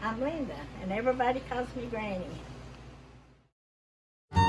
I'm Linda, and everybody calls me Granny. I'm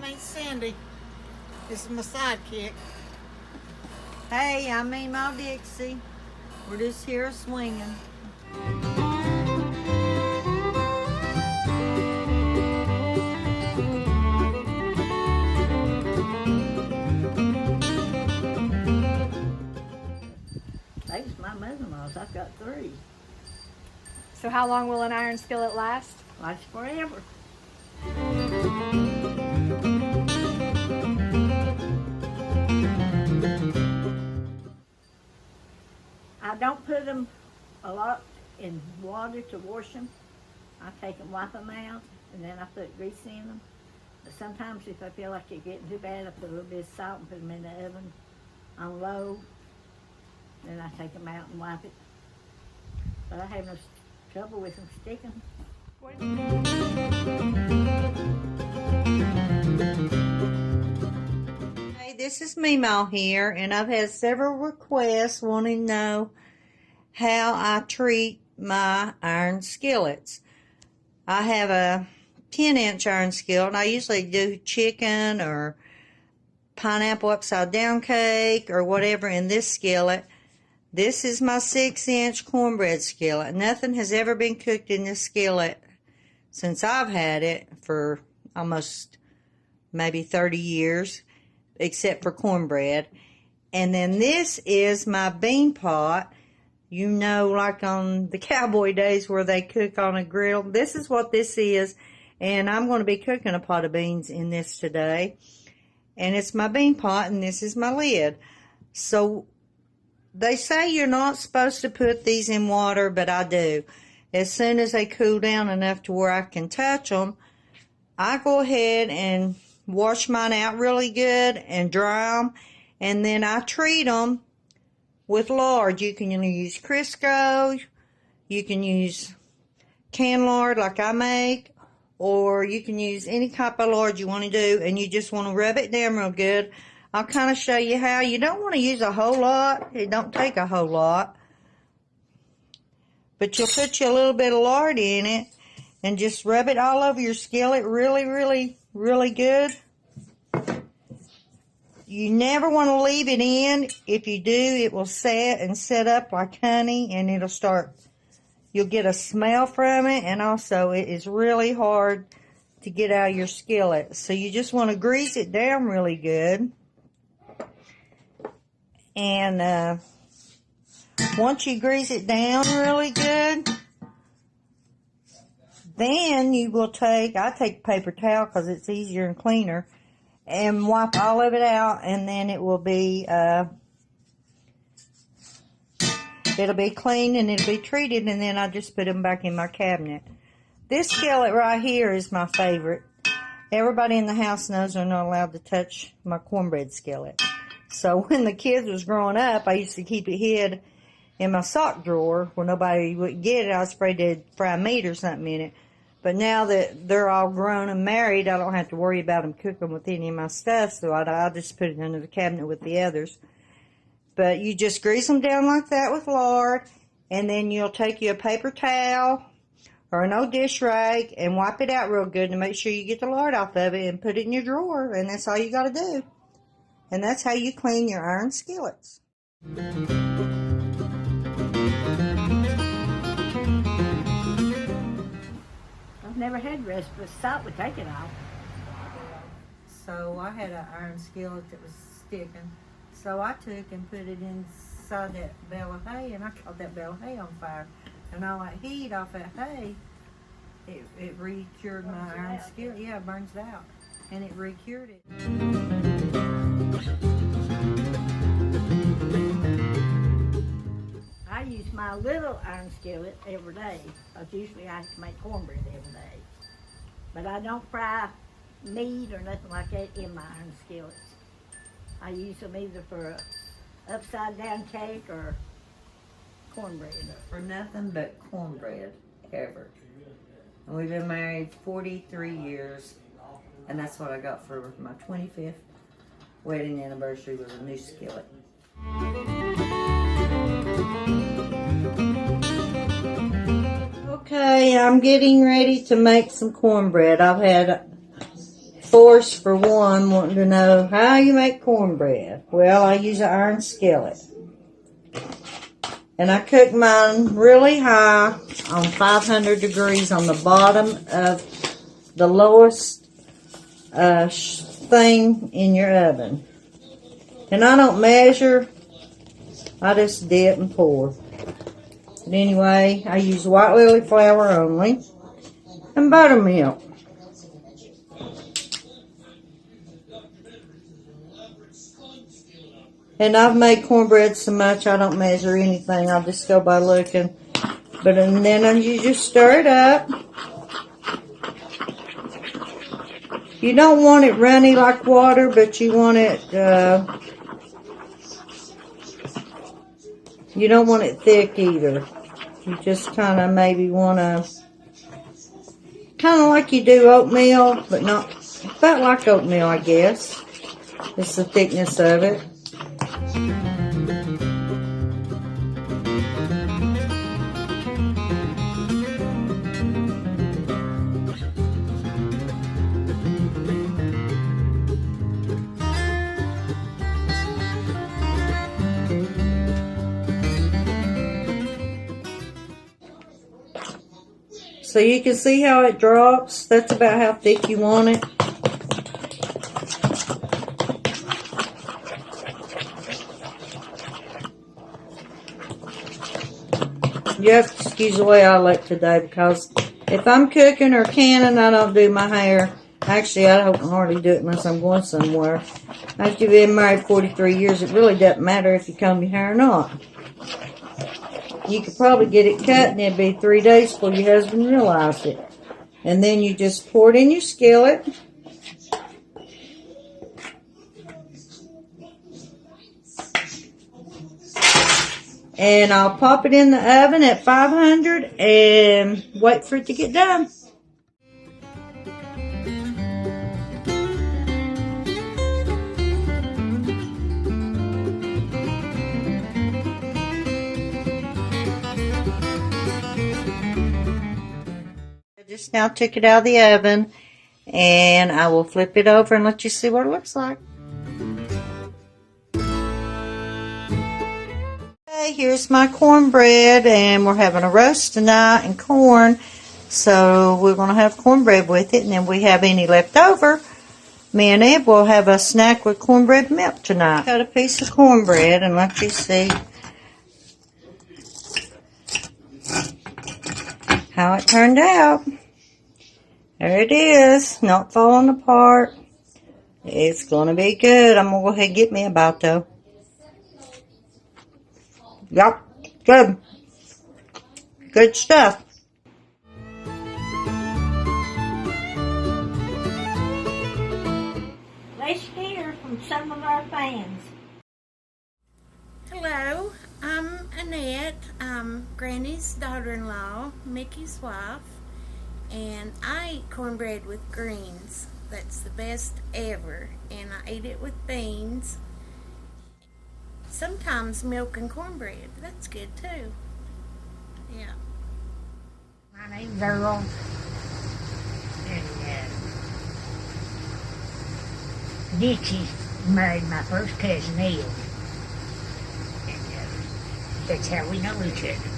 Aunt Cindy. This is my sidekick. Hey, I'm Emo Dixie. We're just here swinging. Those my mother-in-laws. I've got 3. So how long will an iron skillet last? Lasts forever. I don't put them a lot in water to wash them. I take them, wipe them out, and then I put grease in them. But sometimes if I feel like they're getting too bad, I put a little bit of salt and put them in the oven on low. Then I take them out and wipe it. But I have no trouble with them sticking. Hey, this is Meemaw here, and I've had several requests wanting to know how I treat my iron skillets. I have a 10-inch iron skillet. I usually do chicken or pineapple upside down cake or whatever in this skillet. This is my 6-inch cornbread skillet. Nothing has ever been cooked in this skillet since I've had it for almost maybe 30 years, except for cornbread. And then this is my bean pot. You know, like on the cowboy days where they cook on a grill. This is what this is. And I'm going to be cooking a pot of beans in this today. And it's my bean pot, and this is my lid. So they say you're not supposed to put these in water, but I do. As soon as they cool down enough to where I can touch them, I go ahead and wash mine out really good and dry them. And then I treat them with lard. You can use Crisco, you can use canned lard like I make, or you can use any type of lard you want to do, and you just want to rub it down real good. I'll kind of show you how. You don't want to use a whole lot. It don't take a whole lot. But you'll put you a little bit of lard in it and just rub it all over your skillet really, really, really good. You never want to leave it in. If you do, it will set and set up like honey, and it'll start, you'll get a smell from it, and also it is really hard to get out of your skillet. So you just want to grease it down really good. And once you grease it down really good, then you will I take paper towel because it's easier and cleaner, and wipe all of it out, and then it will be, it'll be clean and it'll be treated, and then I just put them back in my cabinet. This skillet right here is my favorite. Everybody in the house knows they're not allowed to touch my cornbread skillet. So when the kids was growing up, I used to keep it hid in my sock drawer where nobody would get it. I was afraid they'd fry meat or something in it. But now that they're all grown and married, I don't have to worry about them cooking with any of my stuff, so I just put it under the cabinet with the others. But you just grease them down like that with lard, and then you'll take you a paper towel or an old dish rag and wipe it out real good to make sure you get the lard off of it and put it in your drawer, and that's all you got to do. And that's how you clean your iron skillets. I've never had rest, but salt would take it off. So I had an iron skillet that was sticking. So I took and put it inside that bale of hay, and I caught that bale of hay on fire. And all that heat off that hay, it re-cured my iron skillet. Yeah, it burns it out. And it re-cured it. I use my little iron skillet every day, because usually I have to make cornbread every day. But I don't fry meat or nothing like that in my iron skillets. I use them either for a upside down cake or cornbread. For nothing but cornbread, ever. And we've been married 43 years. And that's what I got for my 25th wedding anniversary, was a new skillet. Okay, I'm getting ready to make some cornbread. I've had Force for one wanting to know how you make cornbread. Well, I use an iron skillet. And I cook mine really high on 500 degrees on the bottom of the lowest thing in your oven. And I don't measure, I just dip and pour. But anyway, I use white lily flour only and buttermilk. And I've made cornbread so much I don't measure anything. I'll just go by looking. And then you just stir it up. You don't want it runny like water, but you want it, you don't want it thick either. You just kind of maybe want to, kind of like you do oatmeal, but not, about like oatmeal, I guess. It's the thickness of it. So you can see how it drops. That's about how thick you want it. You have to excuse the way I look today, because if I'm cooking or canning, I don't do my hair. Actually, I don't hardly do it unless I'm going somewhere. After you've been married 43 years, it really doesn't matter if you comb your hair or not. You could probably get it cut and it'd be 3 days before your husband realized it. And then you just pour it in your skillet. And I'll pop it in the oven at 500 and wait for it to get done. Just now took it out of the oven, and I will flip it over and let you see what it looks like. Okay, here's my cornbread, and we're having a roast tonight and corn, so we're going to have cornbread with it, and then we have any left over. Me and Ed will have a snack with cornbread milk tonight. Cut a piece of cornbread and let you see how it turned out. There it is, not falling apart. It's going to be good. I'm going to go ahead and get me a bite though. Yep, good. Good stuff. Let's hear from some of our fans. Hello, I'm Annette. I'm Granny's daughter-in-law, Mickey's wife, and I eat cornbread with greens. That's the best ever, and I eat it with beans. Sometimes milk and cornbread. That's good too. Yeah. My name's Earl, and Dixie married my first cousin Neil, and that's how we know each other.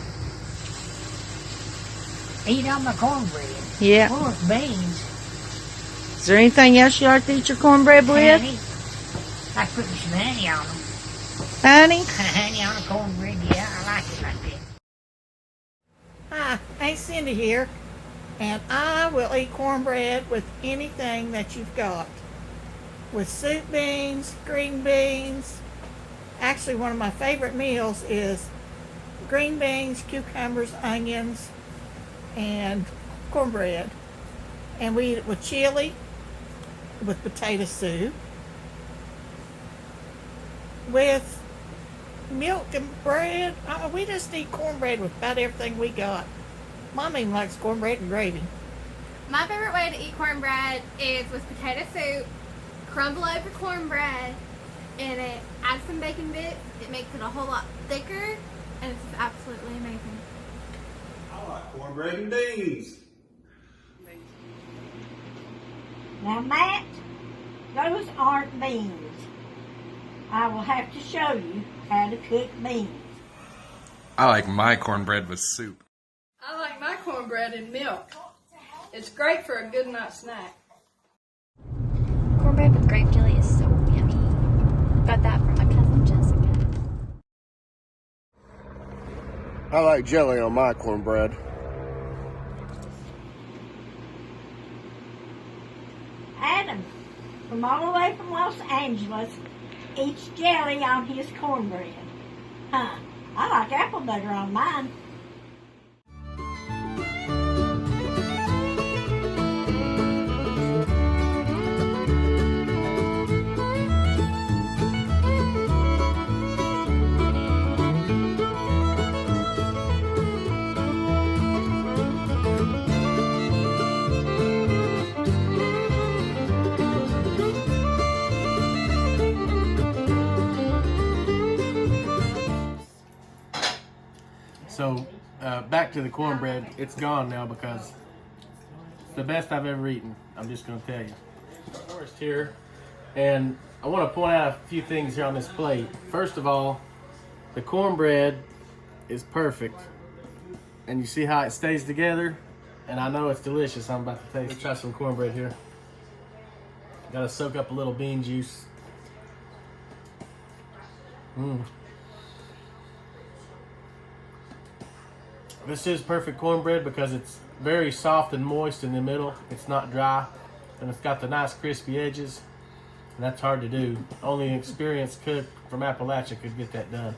Eat on my cornbread. Yeah. Full of beans. Is there anything else you like to eat your cornbread with? Honey. I put some honey on them. Honey? Honey on the cornbread, yeah, I like it like that. Hi, Aunt Cindy here, and I will eat cornbread with anything that you've got. With soup beans, green beans. Actually, one of my favorite meals is green beans, cucumbers, onions, and cornbread. And we eat it with chili, with potato soup, with milk and bread. We just eat cornbread with about everything we got. Mom even likes cornbread and gravy. My favorite way to eat cornbread is with potato soup, crumble over cornbread in it, add some bacon bits. It makes it a whole lot thicker, and it's just absolutely amazing. I like cornbread and beans. Now, Matt, those aren't beans. I will have to show you how to cook beans. I like my cornbread with soup. I like my cornbread in milk. It's great for a good night snack. Cornbread with grape jelly is so yummy. Got that from my cousin Jessica. I like jelly on my cornbread. Adam, from all the way from Los Angeles, eats jelly on his cornbread. Huh, I like apple butter on mine. So, back to the cornbread. It's gone now because it's the best I've ever eaten. I'm just going to tell you. First here, and I want to point out a few things here on this plate. First of all, the cornbread is perfect. And you see how it stays together? And I know it's delicious. I'm about to taste. Let's try some cornbread here. Got to soak up a little bean juice. This is perfect cornbread because it's very soft and moist in the middle. It's not dry, and it's got the nice crispy edges, and that's hard to do. Only an experienced cook from Appalachia could get that done.